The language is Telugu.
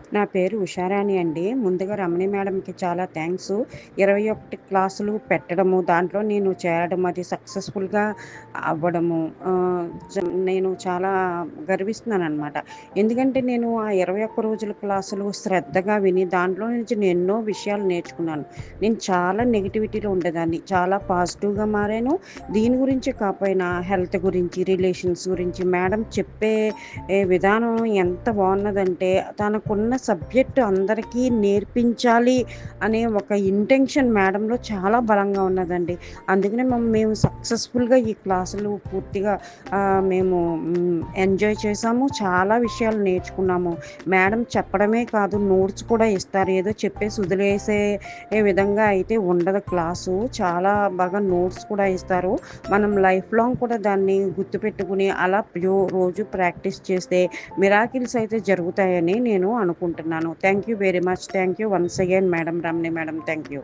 నా పేరు ఉషారాణి అండి. ముందుగా రమణి మేడంకి చాలా థ్యాంక్సు. 21 క్లాసులు పెట్టడము, దాంట్లో నేను చేరడం, అది సక్సెస్‌ఫుల్‌గా అవ్వడము ఆహ్, నేను చాలా గర్విస్తున్నాననమాట. ఎందుకంటే నేను ఆ 21 రోజుల క్లాసులు శ్రద్ధగా విని దాంట్లో నుంచి నేను ఎన్నో విషయాలు నేర్చుకున్నాను. నేను చాలా నెగటివిటీలో ఉండేదాన్ని. చాలా పాజిటివ్‌గా మారాను. దీని గురించి కాపోయినా హెల్త్ గురించి, రిలేషన్స్ గురించి మేడం చెప్పే విధానం ఎంత బావున్నదంటే, తనకున్న సబ్జెక్ట్ అందరికీ నేర్పించాలి అనే ఒక ఇంటెన్షన్ మేడంలో చాలా బలంగా ఉన్నదండి. అందుకనే మేము సక్సెస్‌ఫుల్‌గా ఈ క్లాసులు పూర్తిగా మేము ఎంజాయ్ చేశాము. చాలా విషయాలు నేర్చుకున్నాము. మేడం చెప్పడమే కాదు, నోట్స్ కూడా ఇస్తారు. ఏదో చెప్పేసి వదిలేసే విధంగా అయితే ఉండదు క్లాసు. చాలా బాగా నోట్స్ కూడా ఇస్తారు. మనం లైఫ్ లాంగ్ కూడా దాన్ని గుర్తుపెట్టుకుని అలా రోజు ప్రాక్టీస్ చేస్తే మిరాకిల్స్ అయితే జరుగుతాయని నేను అనుకుంటున్నాను. Thank you very much. Thank you once again madam Ramani madam. Thank you.